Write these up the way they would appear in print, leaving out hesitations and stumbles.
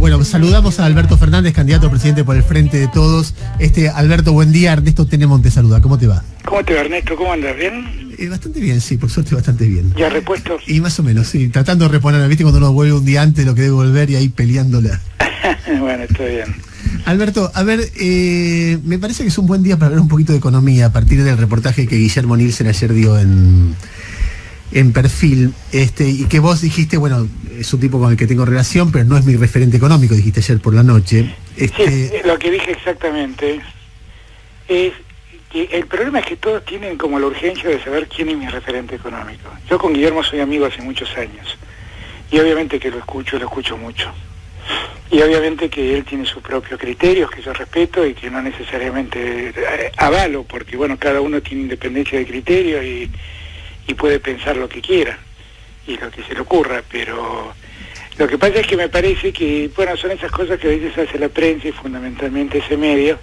Bueno, saludamos a Alberto Fernández, candidato a presidente por el Frente de Todos. Alberto, buen día. Ernesto Tenemos te saluda. ¿Cómo te va? ¿Cómo te va, Ernesto? ¿Cómo andas? ¿Bien? Bastante bien, sí, por suerte bastante bien. ¿Ya repuestos? Y más o menos, sí, tratando de reponer, ¿viste? Cuando uno vuelve un día antes de lo que debe volver y ahí peleándola. Bueno, está bien. Alberto, a ver, me parece que es un buen día para hablar un poquito de economía a partir del reportaje que Guillermo Nielsen ayer dio en Perfil, y que vos dijiste, bueno, es un tipo con el que tengo relación, pero no es mi referente económico, dijiste ayer por la noche. Sí, lo que dije exactamente es que el problema es que todos tienen como la urgencia de saber quién es mi referente económico. Yo con Guillermo soy amigo hace muchos años, y obviamente que lo escucho mucho. Y obviamente que él tiene sus propios criterios, que yo respeto y que no necesariamente avalo, porque bueno, cada uno tiene independencia de criterio y puede pensar lo que quiera y lo que se le ocurra, pero lo que pasa es que me parece que, bueno, son esas cosas que a veces hace la prensa y fundamentalmente ese medio,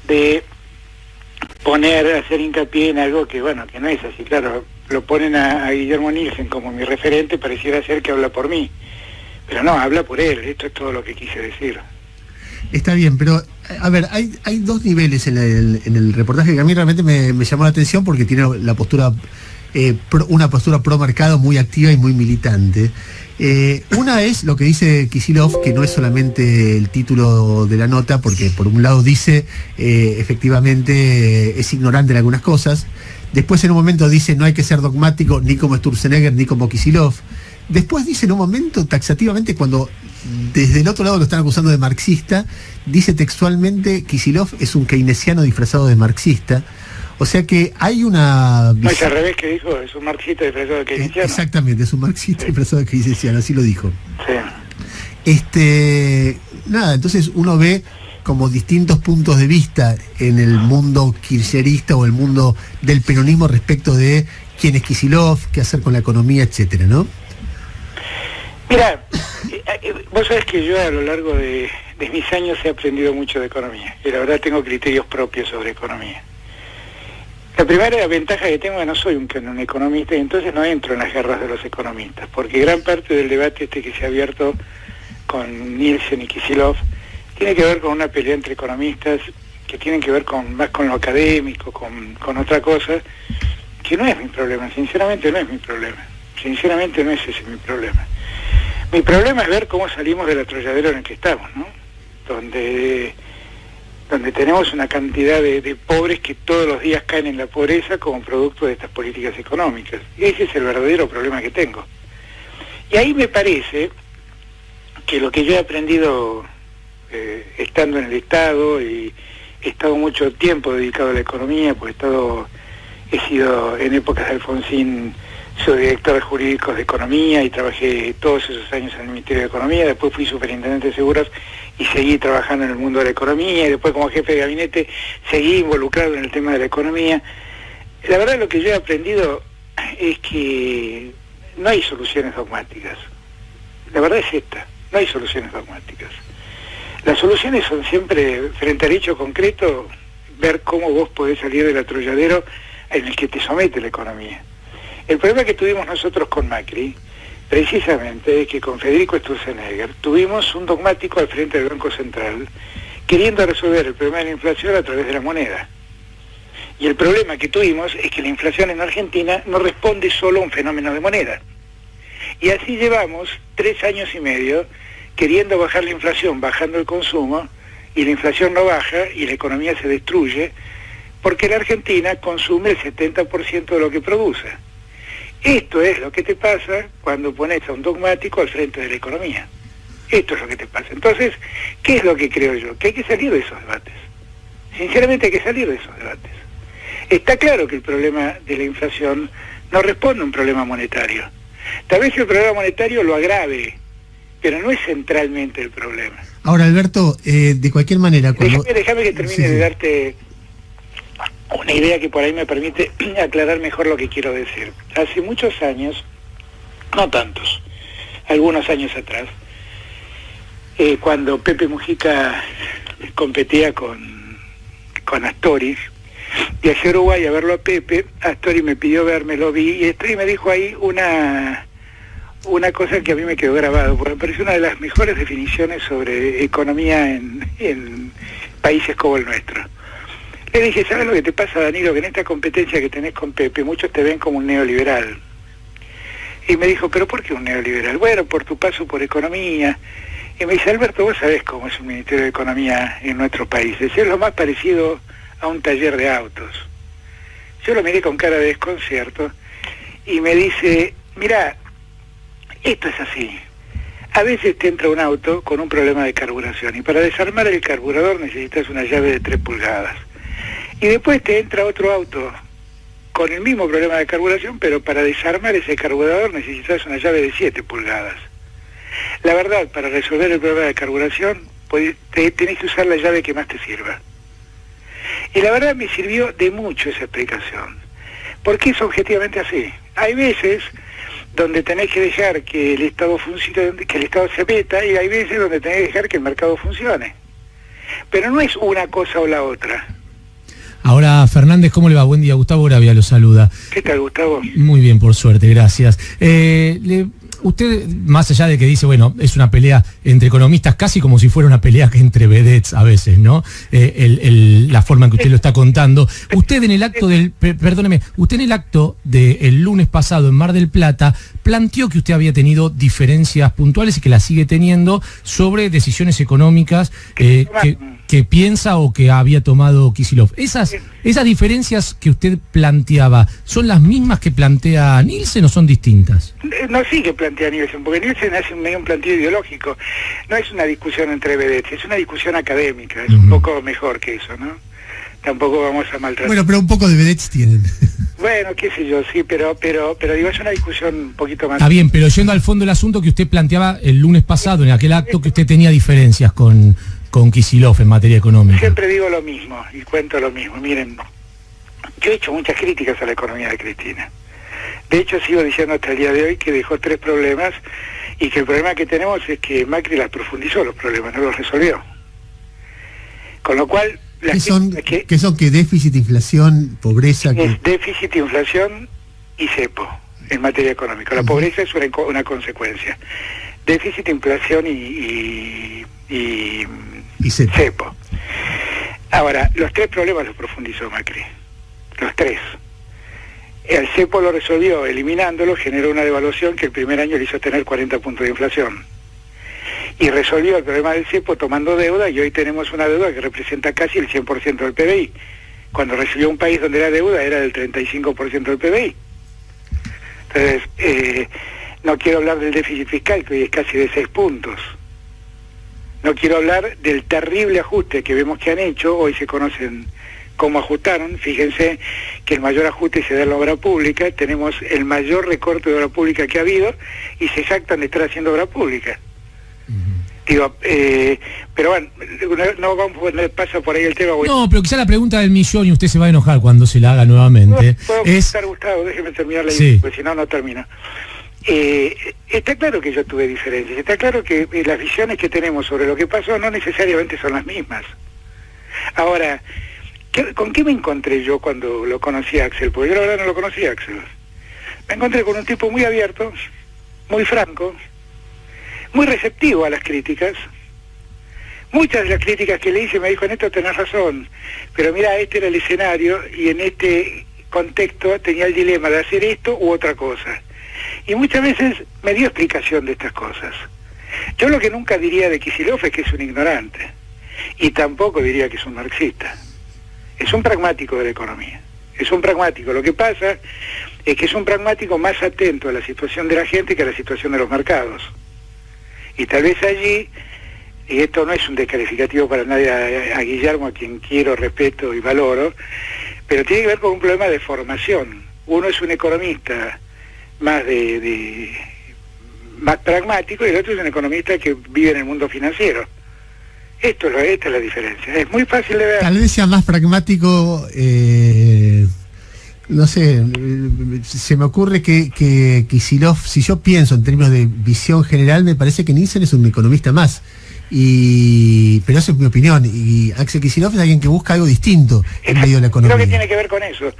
de hacer hincapié en algo que, bueno, que no es así. Claro, lo ponen a Guillermo Nielsen como mi referente, pareciera ser que habla por mí, pero no, habla por él. Esto es todo lo que quise decir. Está bien, pero a ver, hay dos niveles en el reportaje que a mí realmente me llamó la atención porque tiene la postura, una postura pro mercado muy activa y muy militante. Una es lo que dice Kicillof, que no es solamente el título de la nota, porque por un lado dice, efectivamente, es ignorante en algunas cosas. Después en un momento dice, no hay que ser dogmático ni como Sturzenegger ni como Kicillof. Después dice en un momento, taxativamente, cuando desde el otro lado lo están acusando de marxista, dice textualmente, Kicillof es un keynesiano disfrazado de marxista. O sea que hay una... No, es al revés que dijo, es un marxista disfrazado de keynesiano. Exactamente, es un marxista disfrazado de keynesiano, así lo dijo. Sí. Nada, entonces uno ve como distintos puntos de vista en el mundo kirchnerista o el mundo del peronismo respecto de quién es Kicillof, qué hacer con la economía, etcétera, ¿no? Mira, vos sabés que yo a lo largo de mis años he aprendido mucho de economía, y la verdad tengo criterios propios sobre economía. La primera ventaja que tengo es que no soy un economista, y entonces no entro en las guerras de los economistas, porque gran parte del debate que se ha abierto con Nielsen y Kicillof tiene que ver con una pelea entre economistas que tienen que ver más con lo académico, con otra cosa, que no es mi problema, sinceramente no es mi problema. Sinceramente no es ese mi problema. Mi problema es ver cómo salimos del atolladero en el que estamos, ¿no? Donde tenemos una cantidad de pobres que todos los días caen en la pobreza como producto de estas políticas económicas. Ese es el verdadero problema que tengo. Y ahí me parece que lo que yo he aprendido estando en el Estado, y he estado mucho tiempo dedicado a la economía, porque he sido en épocas de Alfonsín, soy director de jurídicos de economía y trabajé todos esos años en el Ministerio de Economía, después fui superintendente de seguros y seguí trabajando en el mundo de la economía, y después como jefe de gabinete seguí involucrado en el tema de la economía. La verdad lo que yo he aprendido es que no hay soluciones dogmáticas. La verdad es esta, no hay soluciones dogmáticas. Las soluciones son siempre, frente al hecho concreto, ver cómo vos podés salir del atolladero en el que te somete la economía. El problema que tuvimos nosotros con Macri, precisamente, es que con Federico Sturzenegger tuvimos un dogmático al frente del Banco Central queriendo resolver el problema de la inflación a través de la moneda. Y el problema que tuvimos es que la inflación en Argentina no responde solo a un fenómeno de moneda. Y así llevamos 3 años y medio queriendo bajar la inflación, bajando el consumo, y la inflación no baja y la economía se destruye, porque la Argentina consume el 70% de lo que produce. Esto es lo que te pasa cuando pones a un dogmático al frente de la economía. Esto es lo que te pasa. Entonces, ¿qué es lo que creo yo? Que hay que salir de esos debates. Sinceramente hay que salir de esos debates. Está claro que el problema de la inflación no responde a un problema monetario. Tal vez el problema monetario lo agrave, pero no es centralmente el problema. Ahora, Alberto, de cualquier manera... Déjame que termine de darte una idea que por ahí me permite aclarar mejor lo que quiero decir. Hace muchos años, no tantos, algunos años atrás, cuando Pepe Mujica competía con Astori, viajé a Uruguay a verlo a Pepe, Astori me pidió verme, lo vi, y Astori me dijo ahí una una cosa que a mí me quedó grabado, porque me parece una de las mejores definiciones sobre economía en países como el nuestro. Le dije, ¿sabes lo que te pasa, Danilo? Que en esta competencia que tenés con Pepe, muchos te ven como un neoliberal. Y me dijo, ¿pero por qué un neoliberal? Bueno, por tu paso por economía. Y me dice, Alberto, vos sabés cómo es un Ministerio de Economía en nuestros países. Es lo más parecido a un taller de autos. Yo lo miré con cara de desconcierto y me dice, mirá, esto es así. A veces te entra un auto con un problema de carburación y para desarmar el carburador necesitas una llave de 3 pulgadas. Y después te entra otro auto con el mismo problema de carburación, pero para desarmar ese carburador necesitas una llave de 7 pulgadas. La verdad, para resolver el problema de carburación, tenés que usar la llave que más te sirva. Y la verdad me sirvió de mucho esa explicación, porque es objetivamente así. Hay veces donde tenés que dejar que el Estado funcione, que el Estado se meta, y hay veces donde tenés que dejar que el mercado funcione. Pero no es una cosa o la otra. Ahora, Fernández, ¿cómo le va? Buen día, Gustavo Gravia lo saluda. ¿Qué tal, Gustavo? Muy bien, por suerte, gracias. Usted, más allá de que dice, bueno, es una pelea entre economistas, casi como si fuera una pelea entre vedettes a veces, ¿no? La forma en que usted lo está contando. Usted en el acto usted en el acto del lunes pasado en Mar del Plata planteó que usted había tenido diferencias puntuales y que las sigue teniendo sobre decisiones económicas que piensa o que había tomado Kicillof. Esas diferencias que usted planteaba, ¿son las mismas que plantea Nielsen o son distintas? No, sí que plantea Nielsen, porque Nielsen hace medio un planteo ideológico. No es una discusión entre vedettes, es una discusión académica, es un poco mejor que eso, ¿no? Tampoco vamos a maltratar. Bueno, pero un poco de vedettes tienen. Bueno, qué sé yo, sí, pero digo, es una discusión un poquito más... Está bien, pero yendo al fondo del asunto que usted planteaba el lunes pasado, en aquel acto que usted tenía diferencias con Kicillof en materia económica. Siempre digo lo mismo y cuento lo mismo. Miren, yo he hecho muchas críticas a la economía de Cristina. De hecho, sigo diciendo hasta el día de hoy que dejó 3 problemas y que el problema que tenemos es que Macri las profundizó los problemas, no los resolvió. Con lo cual... ¿Qué son? ¿Qué déficit, inflación, pobreza? Es déficit, inflación y cepo en materia económica. La pobreza es una consecuencia. Déficit, inflación y cepo. Ahora, los 3 problemas los profundizó Macri. Los 3. El cepo lo resolvió eliminándolo, generó una devaluación que el primer año le hizo tener 40 puntos de inflación. Y resolvió el problema del cepo tomando deuda, y hoy tenemos una deuda que representa casi el 100% del PBI. Cuando recibió un país donde la deuda era del 35% del PBI. Entonces, no quiero hablar del déficit fiscal, que hoy es casi de 6 puntos. No quiero hablar del terrible ajuste que vemos que han hecho, hoy se conocen cómo ajustaron. Fíjense que el mayor ajuste se da en la obra pública, tenemos el mayor recorte de obra pública que ha habido, y se jactan de estar haciendo obra pública. Digo, pero bueno, no vamos a pasar por ahí el tema. No, pero quizá la pregunta del millón, y usted se va a enojar cuando se la haga nuevamente. Puedo estar, Gustavo, déjeme terminar la idea, porque si no, no termino. Está claro que yo tuve diferencias, está claro que las visiones que tenemos sobre lo que pasó no necesariamente son las mismas. Ahora, ¿con qué me encontré yo cuando lo conocí a Axel? Porque yo la verdad no lo conocí a Axel. Me encontré con un tipo muy abierto, muy franco, muy receptivo a las críticas. Muchas de las críticas que le hice me dijo, en esto tenés razón, pero mira, este era el escenario y en este contexto tenía el dilema de hacer esto u otra cosa. Y muchas veces me dio explicación de estas cosas. Yo lo que nunca diría de Kicillof es que es un ignorante, y tampoco diría que es un marxista. Es un pragmático de la economía, es un pragmático. Lo que pasa es que es un pragmático más atento a la situación de la gente que a la situación de los mercados. Y tal vez allí, y esto no es un descalificativo para nadie a Guillermo, a quien quiero, respeto y valoro, pero tiene que ver con un problema de formación. Uno es un economista más más pragmático, y el otro es un economista que vive en el mundo financiero. Esta es la diferencia. Es muy fácil de ver. Tal vez sea más pragmático, no sé, se me ocurre que Kicillof, si yo pienso en términos de visión general, me parece que Nielsen es un economista más pero esa es mi opinión, y Axel Kicillof es alguien que busca algo distinto en medio de la economía. Creo que tiene que ver con eso,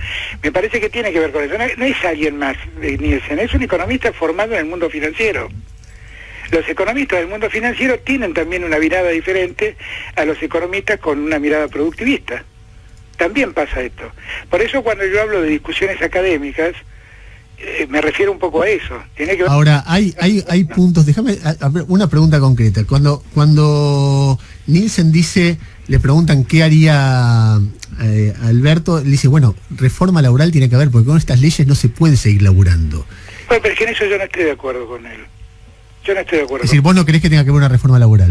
me parece que tiene que ver con eso, no es alguien más, Nielsen, es un economista formado en el mundo financiero. Los economistas del mundo financiero tienen también una mirada diferente a los economistas con una mirada productivista. También pasa esto. Por eso cuando yo hablo de discusiones académicas, me refiero un poco a eso. Tiene que ver... Ahora, hay puntos, déjame una pregunta concreta. Cuando Nielsen dice, le preguntan qué haría Alberto, le dice, bueno, reforma laboral tiene que haber, porque con estas leyes no se puede seguir laburando. Bueno, pero es que en eso yo no estoy de acuerdo con él. Yo no estoy de acuerdo. Es decir, vos no querés que tenga que haber una reforma laboral.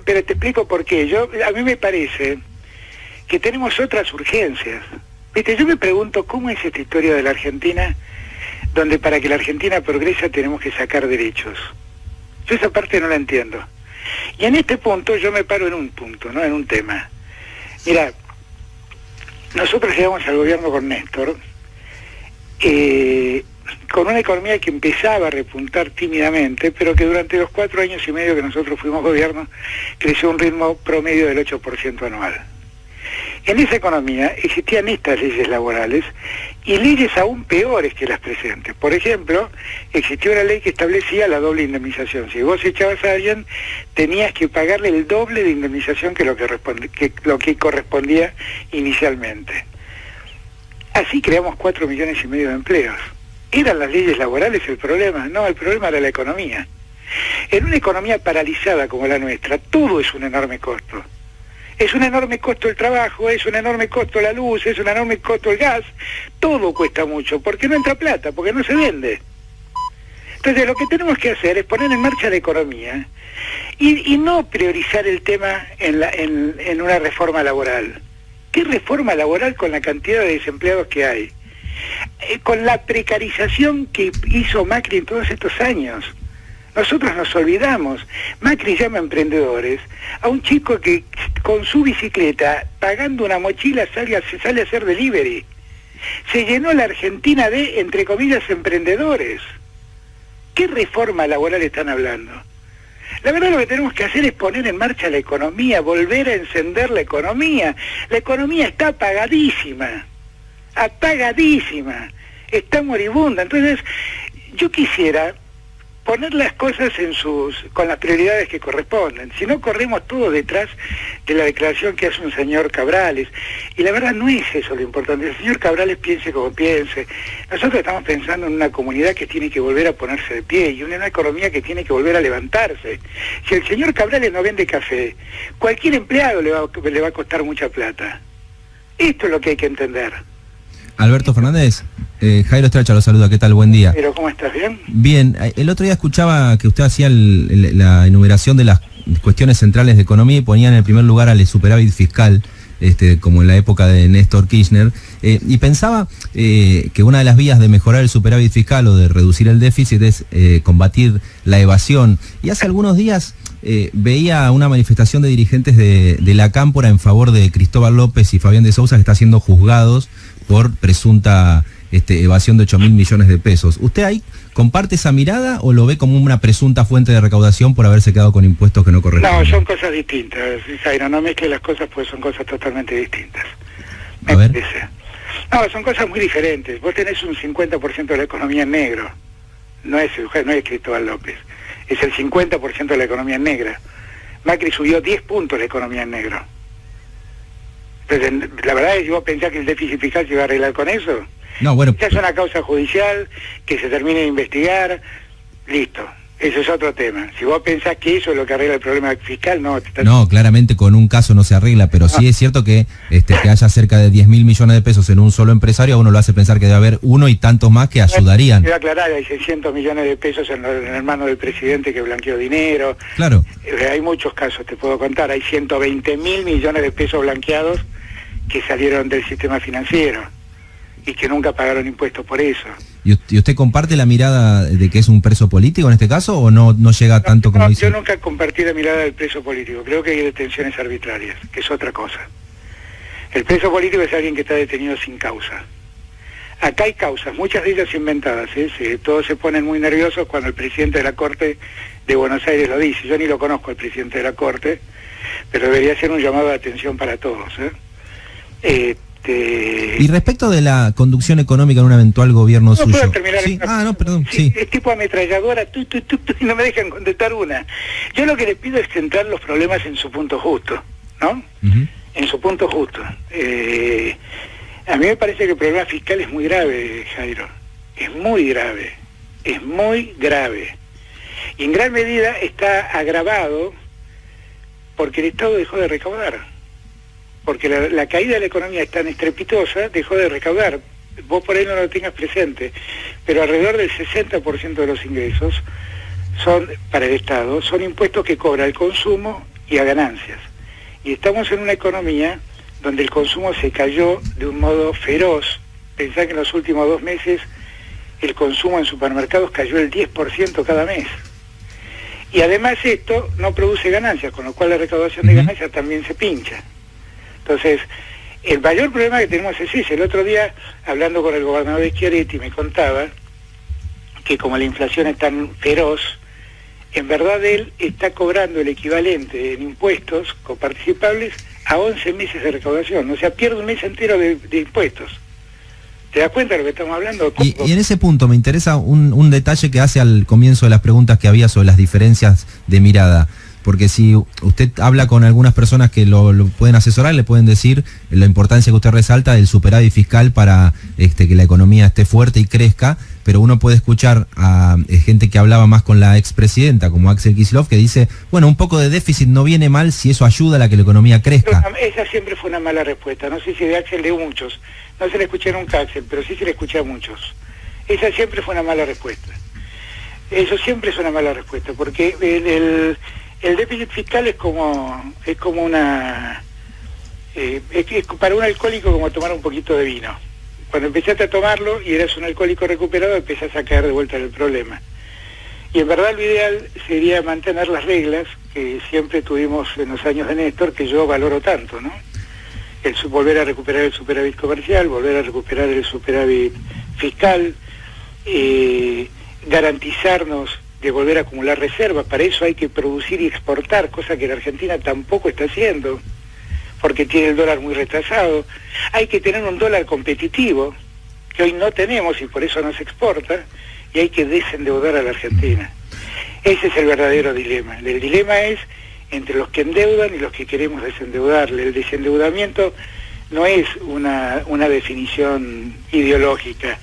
Pero te explico por qué. A mí me parece que tenemos otras urgencias. Viste, yo me pregunto cómo es esta historia de la Argentina, donde para que la Argentina progrese tenemos que sacar derechos. Yo esa parte no la entiendo. Y en este punto yo me paro en un punto, ¿no? En un tema. Mira, nosotros llegamos al gobierno con Néstor, con una economía que empezaba a repuntar tímidamente, pero que durante los 4 años y medio que nosotros fuimos gobierno, creció a un ritmo promedio del 8% anual. En esa economía existían estas leyes laborales y leyes aún peores que las presentes. Por ejemplo, existió una ley que establecía la doble indemnización. Si vos echabas a alguien, tenías que pagarle el doble de indemnización que lo que correspondía inicialmente. Así creamos 4,5 millones de empleos. ¿Eran las leyes laborales el problema? No, el problema era la economía. En una economía paralizada como la nuestra, todo es un enorme costo. Es un enorme costo el trabajo, es un enorme costo la luz, es un enorme costo el gas, todo cuesta mucho, porque no entra plata, porque no se vende. Entonces lo que tenemos que hacer es poner en marcha la economía y no priorizar el tema en una reforma laboral. ¿Qué reforma laboral con la cantidad de desempleados que hay? Con la precarización que hizo Macri en todos estos años. Nosotros nos olvidamos. Macri llama emprendedores a un chico que con su bicicleta, pagando una mochila, sale a hacer delivery. Se llenó la Argentina de, entre comillas, emprendedores. ¿Qué reforma laboral están hablando? La verdad lo que tenemos que hacer es poner en marcha la economía, volver a encender la economía. La economía está apagadísima, está moribunda. Entonces, yo quisiera poner las cosas con las prioridades que corresponden. Si no, corremos todo detrás de la declaración que hace un señor Cabrales. Y la verdad no es eso lo importante. El señor Cabrales piense como piense. Nosotros estamos pensando en una comunidad que tiene que volver a ponerse de pie y en una economía que tiene que volver a levantarse. Si el señor Cabrales no vende café, cualquier empleado le va a costar mucha plata. Esto es lo que hay que entender. Alberto Fernández, Jairo Stracha lo saluda, ¿qué tal? Buen día. Pero ¿cómo estás? ¿Bien? Bien, el otro día escuchaba que usted hacía la enumeración de las cuestiones centrales de economía y ponía en el primer lugar al superávit fiscal, como en la época de Néstor Kirchner, y pensaba que una de las vías de mejorar el superávit fiscal o de reducir el déficit es combatir la evasión. Y hace algunos días veía una manifestación de dirigentes de la Cámpora en favor de Cristóbal López y Fabián de Sousa, que están siendo juzgados por presunta evasión de 8.000 millones de pesos. ¿Usted ahí comparte esa mirada o lo ve como una presunta fuente de recaudación por haberse quedado con impuestos que no corresponden? No, son cosas distintas, Jairo, no mezcle las cosas, pues son cosas totalmente distintas. A ver. No, son cosas muy diferentes. Vos tenés un 50% de la economía en negro. No es Cristóbal López. Es el 50% de la economía en negra. Macri subió 10 puntos la economía en negro. Entonces, la verdad es que vos pensás que el déficit fiscal se iba a arreglar con eso. No, bueno. Ya es una causa judicial que se termine de investigar, listo. Eso es otro tema. Si vos pensás que eso es lo que arregla el problema fiscal, no. No, claramente con un caso no se arregla, pero sí es cierto que que haya cerca de 10.000 millones de pesos en un solo empresario, a uno lo hace pensar que debe haber uno y tantos más que ayudarían. Quiero aclarar, hay 600 millones de pesos en el mano del presidente que blanqueó dinero. Claro. Hay muchos casos, te puedo contar. Hay 120.000 millones de pesos blanqueados que salieron del sistema financiero y que nunca pagaron impuestos por eso. ¿Y usted comparte la mirada de que es un preso político en este caso o no llega tanto como dice? Yo nunca compartí la mirada del preso político. Creo que hay detenciones arbitrarias, que es otra cosa. El preso político es alguien que está detenido sin causa. Acá hay causas, muchas de ellas inventadas, ¿eh? Todos se ponen muy nerviosos cuando el presidente de la Corte de Buenos Aires lo dice. Yo ni lo conozco al presidente de la Corte, pero debería ser un llamado de atención para todos, Y respecto de la conducción económica en un eventual gobierno suyo. ¿Puedo terminar? Sí. No, perdón. Sí. Es tipo ametralladora, y no me dejan contestar una. Yo lo que les pido es centrar los problemas en su punto justo, ¿no? Uh-huh. En su punto justo. A mí me parece que el problema fiscal es muy grave, Jairo. Es muy grave. Es muy grave. Y en gran medida está agravado porque el Estado dejó de recaudar. Porque la caída de la economía es tan estrepitosa, dejó de recaudar. Vos por ahí no lo tengas presente, pero alrededor del 60% de los ingresos son para el Estado, son impuestos que cobra al consumo y a ganancias. Y estamos en una economía donde el consumo se cayó de un modo feroz. Pensá que en los últimos 2 meses el consumo en supermercados cayó el 10% cada mes. Y además esto no produce ganancias, con lo cual la recaudación de ganancias también se pincha. Entonces, el mayor problema que tenemos es ese. El otro día, hablando con el gobernador de Schiaretti, me contaba que como la inflación es tan feroz, en verdad él está cobrando el equivalente en impuestos coparticipables a 11 meses de recaudación. O sea, pierde un mes entero de impuestos. ¿Te das cuenta de lo que estamos hablando? Y en ese punto me interesa un detalle que hace al comienzo de las preguntas que había sobre las diferencias de mirada. Porque si usted habla con algunas personas que lo pueden asesorar, le pueden decir la importancia que usted resalta del superávit fiscal para que la economía esté fuerte y crezca, pero uno puede escuchar a gente que hablaba más con la expresidenta, como Axel Kicillof, que dice, bueno, un poco de déficit no viene mal si eso ayuda a que la economía crezca. Esa siempre fue una mala respuesta, no sé si de Axel, de muchos, no se le escuché nunca a Axel, pero sí se le escuché a muchos. Esa siempre fue una mala respuesta. Eso siempre es una mala respuesta, porque el déficit fiscal es como una... es para un alcohólico como tomar un poquito de vino. Cuando empezaste a tomarlo y eras un alcohólico recuperado, empezás a caer de vuelta en el problema. Y en verdad lo ideal sería mantener las reglas que siempre tuvimos en los años de Néstor, que yo valoro tanto, ¿no? Volver a recuperar el superávit comercial, volver a recuperar el superávit fiscal, garantizarnos de volver a acumular reservas. Para eso hay que producir y exportar, cosa que la Argentina tampoco está haciendo, porque tiene el dólar muy retrasado. Hay que tener un dólar competitivo, que hoy no tenemos y por eso no se exporta, y hay que desendeudar a la Argentina. Ese es el verdadero dilema. El dilema es entre los que endeudan y los que queremos desendeudarle. El desendeudamiento no es una definición ideológica,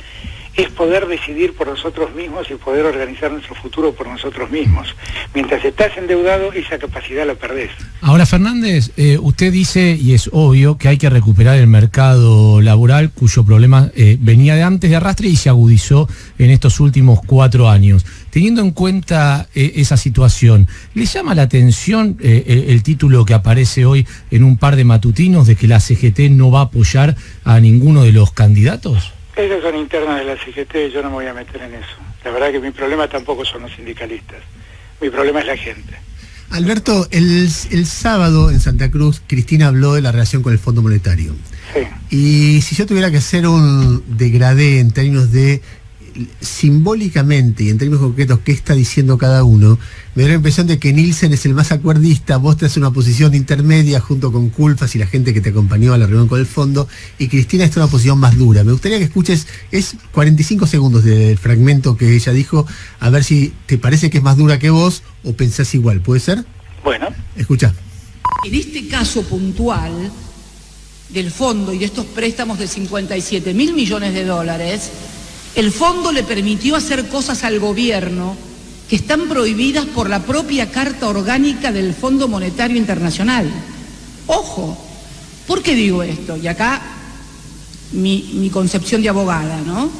es poder decidir por nosotros mismos y poder organizar nuestro futuro por nosotros mismos. Mientras estás endeudado, esa capacidad la perdés. Ahora, Fernández, usted dice, y es obvio, que hay que recuperar el mercado laboral, cuyo problema venía de antes de arrastre y se agudizó en estos últimos 4 años. Teniendo en cuenta esa situación, ¿le llama la atención el título que aparece hoy en un par de matutinos de que la CGT no va a apoyar a ninguno de los candidatos? Esas son internas de la CGT, yo no me voy a meter en eso. La verdad que mi problema tampoco son los sindicalistas. Mi problema es la gente. Alberto, el sábado en Santa Cruz, Cristina habló de la relación con el Fondo Monetario. Sí. Y si yo tuviera que hacer un degradé en términos de simbólicamente y en términos concretos qué está diciendo cada uno, me da la impresión de que Nielsen es el más acuerdista, vos tenés una posición intermedia junto con Culfas y la gente que te acompañó a la reunión con el fondo, y Cristina está en una posición más dura. Me gustaría que escuches, es 45 segundos del fragmento que ella dijo, a ver si te parece que es más dura que vos o pensás igual, ¿puede ser? Bueno. Escuchá. En este caso puntual del fondo y de estos préstamos de 57.000 millones de dólares, el fondo le permitió hacer cosas al gobierno que están prohibidas por la propia Carta Orgánica del Fondo Monetario Internacional. Ojo, ¿por qué digo esto? Y acá mi concepción de abogada, ¿no?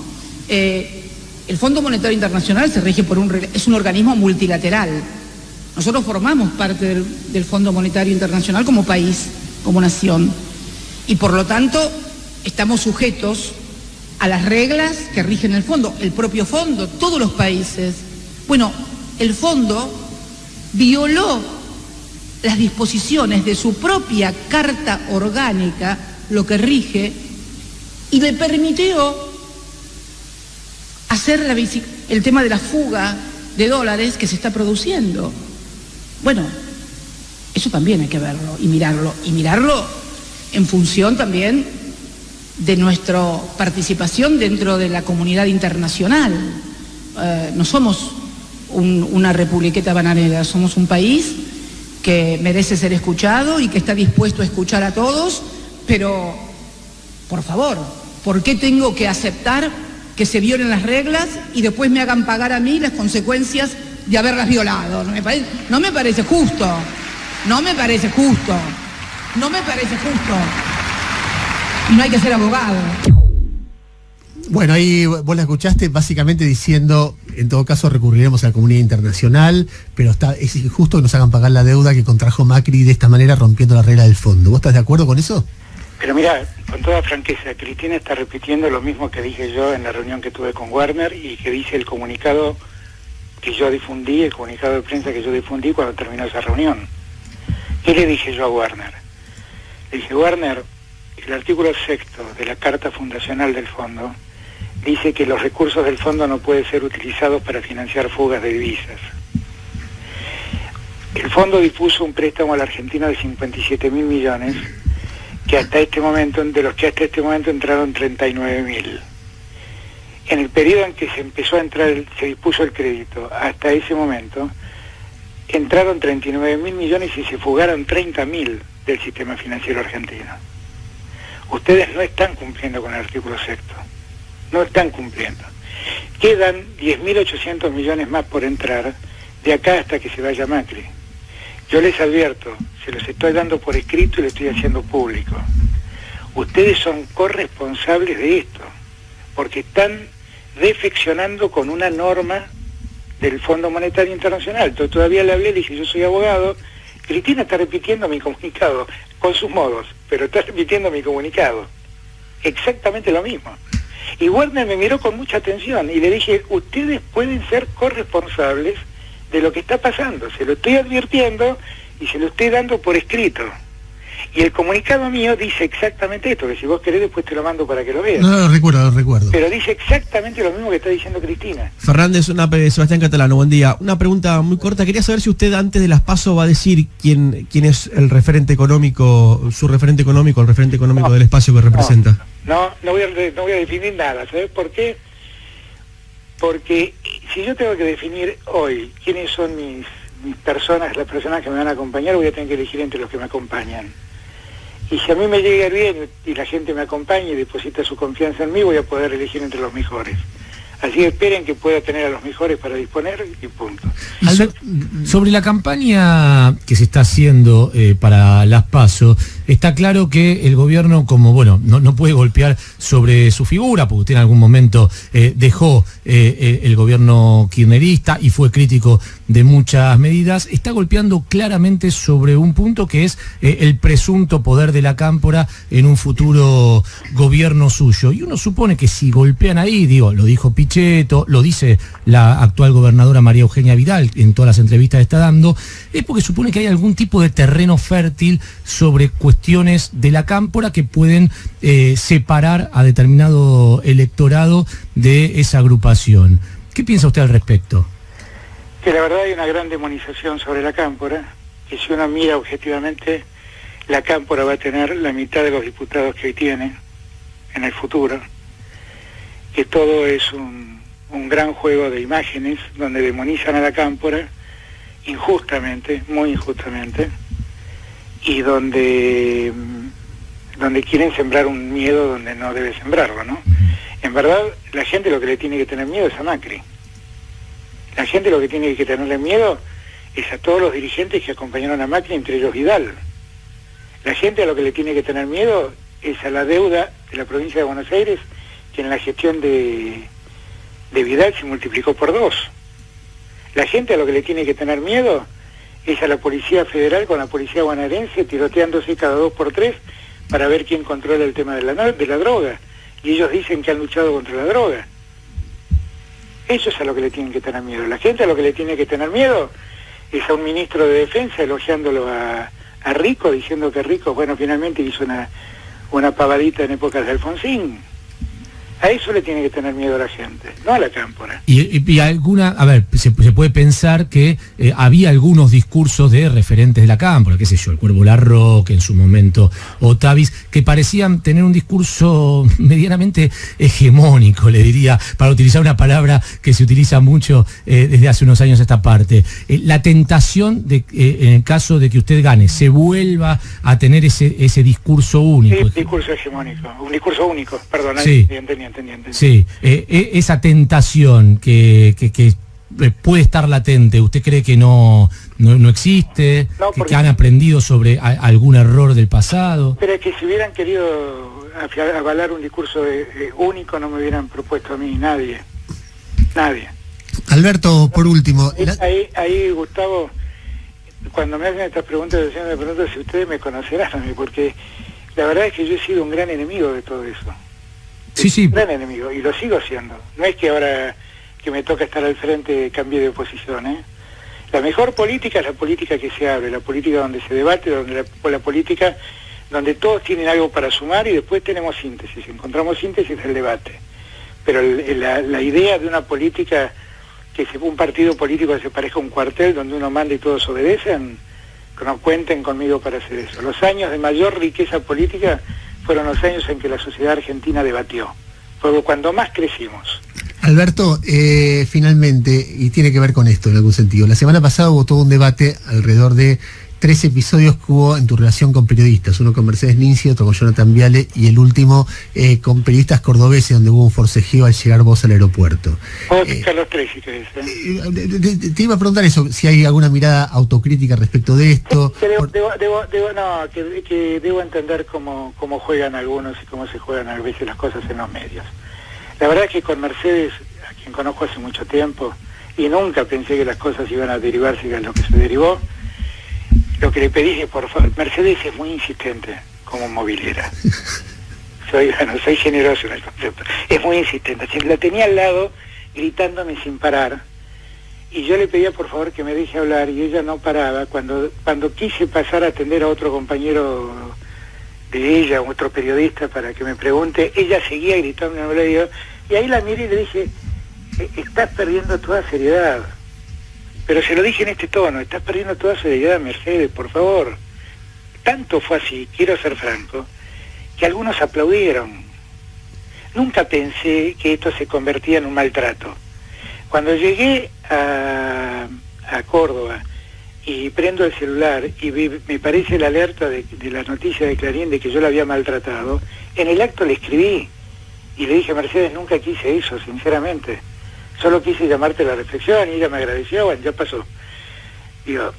El Fondo Monetario Internacional se rige por es un organismo multilateral. Nosotros formamos parte del Fondo Monetario Internacional como país, como nación, y por lo tanto estamos sujetos a las reglas que rigen el fondo, el propio fondo, todos los países. Bueno, el fondo violó las disposiciones de su propia Carta Orgánica, lo que rige, y le permitió hacer el tema de la fuga de dólares que se está produciendo. Bueno, eso también hay que verlo y mirarlo en función también de nuestra participación dentro de la comunidad internacional. No somos una republiqueta bananera, somos un país que merece ser escuchado y que está dispuesto a escuchar a todos, pero, por favor, ¿por qué tengo que aceptar que se violen las reglas y después me hagan pagar a mí las consecuencias de haberlas violado? No me parece justo. Y no hay que ser abogado. Bueno, ahí vos la escuchaste básicamente diciendo, en todo caso recurriremos a la comunidad internacional, pero es injusto que nos hagan pagar la deuda que contrajo Macri de esta manera, rompiendo la regla del fondo. ¿Vos estás de acuerdo con eso? Pero mira, con toda franqueza, Cristina está repitiendo lo mismo que dije yo en la reunión que tuve con Werner y que dice el comunicado que yo difundí, el comunicado de prensa que yo difundí cuando terminó esa reunión. ¿Qué le dije yo a Werner? Le dije, Werner, el artículo 6 de la Carta Fundacional del Fondo dice que los recursos del fondo no pueden ser utilizados para financiar fugas de divisas. El fondo dispuso un préstamo a la Argentina de 57.000 millones, que hasta este momento, de los que hasta este momento entraron 39.000. En el periodo en que se dispuso el crédito, hasta ese momento, entraron 39.000 millones y se fugaron 30.000 del sistema financiero argentino. Ustedes no están cumpliendo con el artículo 6. No están cumpliendo. Quedan 10.800 millones más por entrar de acá hasta que se vaya Macri. Yo les advierto, se los estoy dando por escrito y lo estoy haciendo público. Ustedes son corresponsables de esto, porque están defeccionando con una norma del Fondo Monetario Internacional. Todavía le hablé, le dije, yo soy abogado. Cristina está repitiendo mi comunicado, con sus modos, pero está repitiendo mi comunicado. Exactamente lo mismo. Y Werner me miró con mucha atención y le dije, ustedes pueden ser corresponsables de lo que está pasando. Se lo estoy advirtiendo y se lo estoy dando por escrito. Y el comunicado mío dice exactamente esto, que si vos querés después te lo mando para que lo veas. No, lo recuerdo. Pero dice exactamente lo mismo que está diciendo Cristina. Fernández, Sebastián Catalano, buen día. Una pregunta muy corta. Quería saber si usted antes de las PASO va a decir quién es el referente económico, su referente económico, el referente económico del espacio que representa. No voy a definir nada. ¿Sabes por qué? Porque si yo tengo que definir hoy quiénes son mis personas, las personas que me van a acompañar, voy a tener que elegir entre los que me acompañan. Y si a mí me llega bien y la gente me acompaña y deposita su confianza en mí, voy a poder elegir entre los mejores. Así que esperen que pueda tener a los mejores para disponer y punto. Sobre la campaña que se está haciendo para las PASO, está claro que el gobierno, como no puede golpear sobre su figura, porque usted en algún momento dejó el gobierno kirchnerista y fue crítico de muchas medidas, está golpeando claramente sobre un punto que es el presunto poder de la Cámpora en un futuro gobierno suyo. Y uno supone que si golpean ahí, lo dijo Pichetto, lo dice la actual gobernadora María Eugenia Vidal en todas las entrevistas que está dando, es porque supone que hay algún tipo de terreno fértil sobre cuestiones de la Cámpora que pueden separar a determinado electorado de esa agrupación. ¿Qué piensa usted al respecto? Que la verdad hay una gran demonización sobre la Cámpora, que si uno mira objetivamente, la Cámpora va a tener la mitad de los diputados que hoy tiene en el futuro, que todo es un gran juego de imágenes donde demonizan a la Cámpora injustamente, muy injustamente, y donde quieren sembrar un miedo donde no debe sembrarlo, ¿no? En verdad, la gente lo que le tiene que tener miedo es a Macri. La gente lo que tiene que tenerle miedo es a todos los dirigentes que acompañaron a Macri, entre ellos Vidal. La gente a lo que le tiene que tener miedo es a la deuda de la provincia de Buenos Aires, que en la gestión de Vidal se multiplicó por 2. La gente a lo que le tiene que tener miedo es a la Policía Federal con la Policía Bonaerense tiroteándose cada 2 por 3 para ver quién controla el tema de la droga. Y ellos dicen que han luchado contra la droga. Eso es a lo que le tienen que tener miedo. La gente a lo que le tiene que tener miedo es a un ministro de Defensa elogiándolo a Rico, diciendo que Rico, finalmente hizo una pavadita en épocas de Alfonsín. A eso le tiene que tener miedo a la gente, no a la cámpora. Y alguna, a ver, se puede pensar que había algunos discursos de referentes de la cámpora, qué sé yo, el Cuervo Larroque en su momento, o Tavis, que parecían tener un discurso medianamente hegemónico, le diría, para utilizar una palabra que se utiliza mucho desde hace unos años a esta parte. La tentación de, en el caso de que usted gane, se vuelva a tener ese discurso único. Sí, discurso hegemónico, un discurso único, perdón, sí. Entendí. Sí, esa tentación que puede estar latente, ¿usted cree que no existe? No, que han aprendido sobre algún error del pasado. Pero es que si hubieran querido avalar un discurso único, no me hubieran propuesto a mí nadie. Alberto, por último... Ahí, Gustavo, cuando me hacen estas preguntas, me pregunto si ustedes me conocerán a mí, porque la verdad es que yo he sido un gran enemigo de todo eso. Sí. Un gran enemigo, y lo sigo siendo. No es que ahora que me toca estar al frente cambie de oposición, ¿eh? La mejor política es la política que se abre, la política donde se debate, la política donde todos tienen algo para sumar y después tenemos síntesis, encontramos síntesis del debate. Pero la idea de una política, un partido político que se parezca a un cuartel donde uno manda y todos obedecen, que no cuenten conmigo para hacer eso. Los años de mayor riqueza política fueron los años en que la sociedad argentina debatió. Fue cuando más crecimos. Alberto, finalmente, y tiene que ver con esto en algún sentido, la semana pasada hubo todo un debate alrededor de 3 episodios que hubo en tu relación con periodistas, uno con Mercedes Ninzi, otro con Jonathan Viale y el último con periodistas cordobeses, donde hubo un forcejeo al llegar vos al aeropuerto. Carlos Treci, ¿qué dice? Te iba a preguntar eso, si hay alguna mirada autocrítica respecto de esto. Que debo entender cómo juegan algunos y cómo se juegan a veces las cosas en los medios. La verdad es que con Mercedes, a quien conozco hace mucho tiempo, y nunca pensé que las cosas iban a derivarse a lo que se derivó, lo que le pedí es, por favor, Mercedes es muy insistente como movilera. Soy generoso en el concepto. Es muy insistente. La tenía al lado gritándome sin parar, y yo le pedía por favor que me deje hablar, y ella no paraba. Cuando quise pasar a atender a otro compañero de ella, otro periodista, para que me pregunte, ella seguía gritando, y ahí la miré y le dije, estás perdiendo toda seriedad. Pero se lo dije en este tono, estás perdiendo toda seriedad, Mercedes, por favor. Tanto fue así, quiero ser franco, que algunos aplaudieron. Nunca pensé que esto se convertía en un maltrato. Cuando llegué a Córdoba y prendo el celular y me parece la alerta de la noticia de Clarín de que yo la había maltratado, en el acto le escribí y le dije, Mercedes, nunca quise eso, sinceramente. Solo quise llamarte a la reflexión y ella me agradeció, bueno, ya pasó. Digo,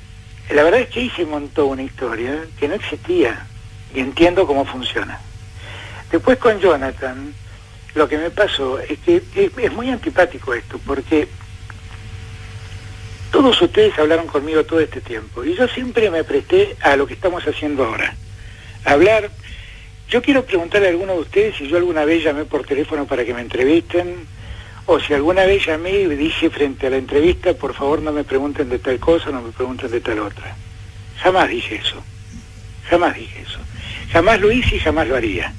la verdad es que ahí se montó una historia que no existía y entiendo cómo funciona. Después con Jonathan, lo que me pasó es que es muy antipático esto, porque todos ustedes hablaron conmigo todo este tiempo y yo siempre me presté a lo que estamos haciendo ahora. Hablar. Yo quiero preguntarle a alguno de ustedes si yo alguna vez llamé por teléfono para que me entrevisten, o si alguna vez llamé y dije frente a la entrevista, por favor no me pregunten de tal cosa, no me pregunten de tal otra. Jamás dije eso. Jamás lo hice y jamás lo haría.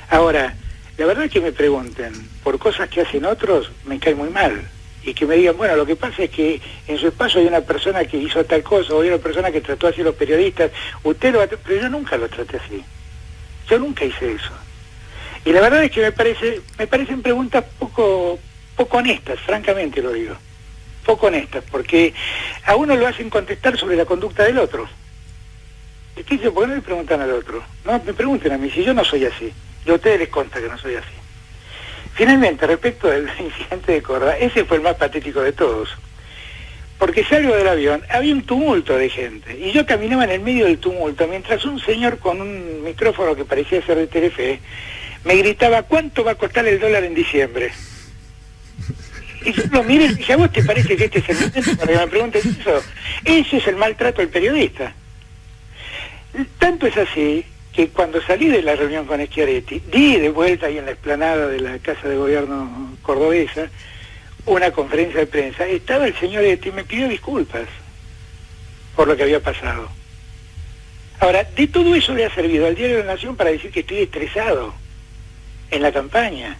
Ahora, la verdad es que me pregunten por cosas que hacen otros, me cae muy mal. Y que me digan, bueno, lo que pasa es que en su espacio hay una persona que hizo tal cosa, o hay una persona que trató así a los periodistas, usted lo va a... Pero yo nunca lo traté así. Yo nunca hice eso. Y la verdad es que me parecen preguntas poco honestas, francamente lo digo. Poco honestas, porque a uno lo hacen contestar sobre la conducta del otro. ¿Qué dice? ¿Por qué no le preguntan al otro? No, me pregunten a mí, si yo no soy así. Y a ustedes les consta que no soy así. Finalmente, respecto del incidente de Córdoba, ese fue el más patético de todos. Porque salgo del avión, había un tumulto de gente, y yo caminaba en el medio del tumulto, mientras un señor con un micrófono que parecía ser de Telefe, me gritaba, ¿cuánto va a costar el dólar en diciembre? Y yo lo miré y dije, ¿a vos te parece que este es el momento para que me preguntes eso? Ese es el maltrato del periodista. Tanto es así que cuando salí de la reunión con Schiaretti, di de vuelta ahí en la explanada de la Casa de Gobierno cordobesa una conferencia de prensa, estaba el señor Etti y me pidió disculpas por lo que había pasado. Ahora, de todo eso le ha servido al Diario de la Nación para decir que estoy estresado en la campaña.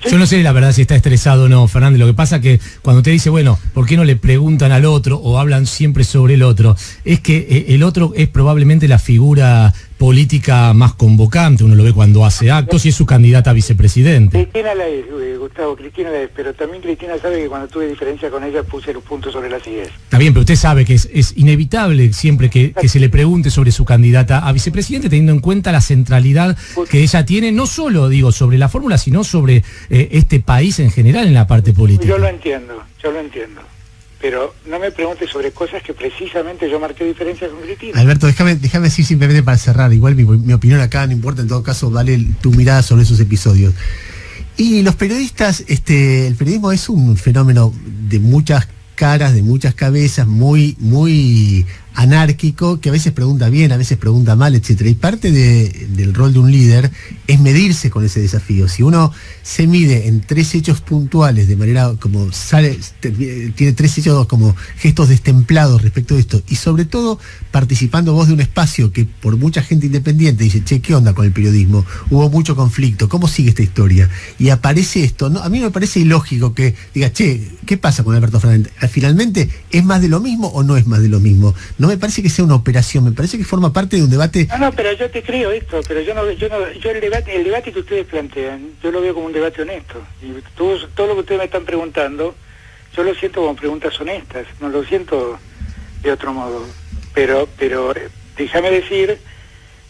Yo no sé la verdad si está estresado o no, Fernández. Lo que pasa que cuando usted dice, bueno, ¿por qué no le preguntan al otro o hablan siempre sobre el otro? Es que el otro es probablemente la figura política más convocante. Uno lo ve cuando hace actos y es su candidata a vicepresidente. Cristina la es, Gustavo, Cristina la es, pero también Cristina sabe que cuando tuve diferencia con ella puse los puntos sobre las IES. Está bien, pero usted sabe que es inevitable siempre que se le pregunte sobre su candidata a vicepresidente, teniendo en cuenta la centralidad que ella tiene, no solo, digo, sobre la fórmula, sino sobre este país en general en la parte política. Yo lo entiendo. Pero no me preguntes sobre cosas que precisamente yo marqué diferencias con Cristina. Alberto, déjame decir simplemente para cerrar, igual mi opinión acá no importa, en todo caso vale tu mirada sobre esos episodios. Y los periodistas, el periodismo es un fenómeno de muchas caras, de muchas cabezas, muy anárquico, que a veces pregunta bien, a veces pregunta mal, etcétera. Y parte del rol de un líder es medirse con ese desafío. Si uno se mide en 3 hechos puntuales, de manera como tiene 3 hechos como gestos destemplados respecto de esto, y sobre todo participando vos de un espacio que por mucha gente independiente dice, che, ¿qué onda con el periodismo? Hubo mucho conflicto, ¿cómo sigue esta historia? Y aparece esto, ¿no? A mí me parece ilógico que diga, che, ¿qué pasa con Alberto Fernández? Finalmente, ¿es más de lo mismo o no es más de lo mismo? No me parece que sea una operación, me parece que forma parte de un debate. No, pero yo te creo esto, pero yo el debate que ustedes plantean, yo lo veo como un debate honesto. Y todo lo que ustedes me están preguntando, yo lo siento como preguntas honestas, no lo siento de otro modo. Pero déjame decir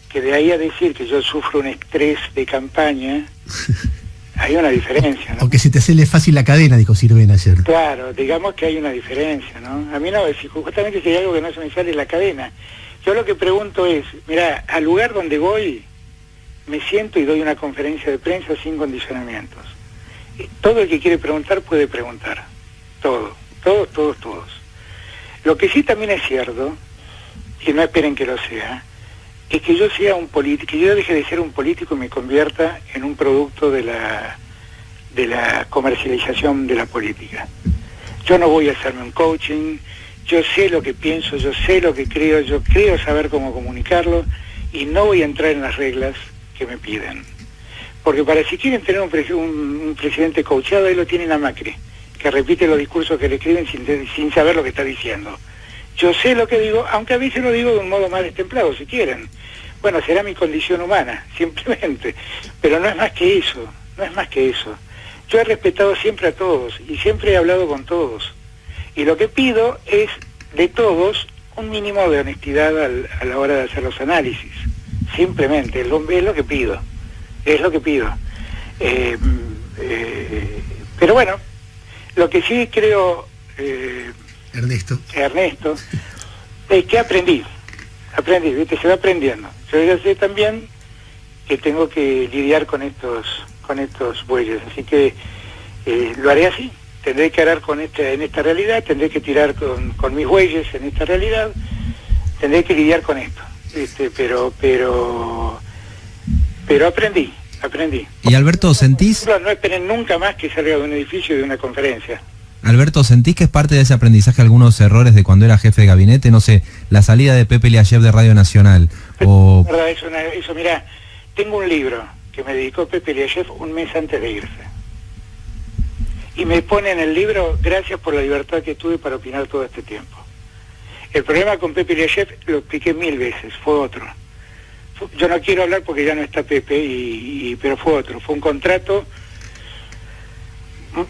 que de ahí a decir que yo sufro un estrés de campaña, hay una diferencia, ¿no? O que se te hace fácil la cadena, dijo Sirvén ayer. Claro, digamos que hay una diferencia, ¿no? A mí no, justamente si hay algo que no se me sale es la cadena. Yo lo que pregunto es, mira, al lugar donde voy, me siento y doy una conferencia de prensa sin condicionamientos. Todo el que quiere preguntar puede preguntar. Todos. Lo que sí también es cierto, y no esperen que lo sea, es que yo sea un político, que yo deje de ser un político y me convierta en un producto de la comercialización de la política. Yo no voy a hacerme un coaching, yo sé lo que pienso, yo sé lo que creo, yo creo saber cómo comunicarlo y no voy a entrar en las reglas que me piden. Porque para si quieren tener un presidente coachado, ahí lo tienen a Macri, que repite los discursos que le escriben sin saber lo que está diciendo. Yo sé lo que digo, aunque a veces lo digo de un modo más destemplado, si quieren. Bueno, será mi condición humana, simplemente. Pero no es más que eso, Yo he respetado siempre a todos y siempre he hablado con todos. Y lo que pido es, de todos, un mínimo de honestidad a la hora de hacer los análisis. Simplemente, es lo que pido. Pero bueno, lo que sí creo... Ernesto, es que aprendí, ¿viste? Se va aprendiendo. Yo ya sé también que tengo que lidiar con estos bueyes, así que lo haré así. Tendré que arar en esta realidad, tendré que tirar con mis bueyes en esta realidad, tendré que lidiar con esto, pero aprendí. Y Alberto, ¿sentís? No esperen nunca más que salga de un edificio y de una conferencia. Alberto, ¿sentís que es parte de ese aprendizaje algunos errores de cuando era jefe de gabinete? No sé, la salida de Pepe Liayev de Radio Nacional. O... Eso, mirá, tengo un libro que me dedicó Pepe Liayev un mes antes de irse. Y me pone en el libro, gracias por la libertad que tuve para opinar todo este tiempo. El problema con Pepe Liayev lo expliqué 1000 veces, fue otro. Yo no quiero hablar porque ya no está Pepe, pero fue otro. Fue un contrato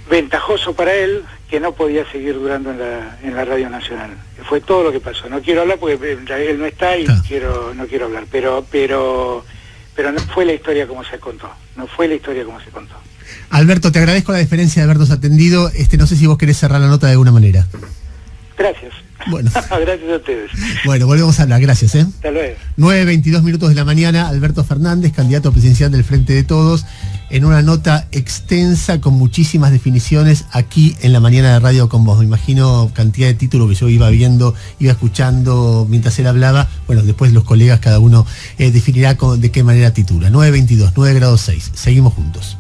ventajoso para él, que no podía seguir durando en la Radio Nacional. Fue todo lo que pasó. No quiero hablar porque él no está y no quiero hablar, pero no fue la historia como se contó. Alberto, te agradezco la deferencia de habernos atendido. No sé si vos querés cerrar la nota de alguna manera. Gracias. Bueno. Gracias a ustedes. Bueno, volvemos a hablar. Gracias. Hasta luego. 9:22 de la mañana, Alberto Fernández, candidato presidencial del Frente de Todos, en una nota extensa con muchísimas definiciones aquí en la mañana de Radio con vos. Me imagino cantidad de títulos que yo iba viendo, iba escuchando mientras él hablaba. Bueno, después los colegas, cada uno definirá de qué manera titula. 9:22, 9 grados 6. Seguimos juntos.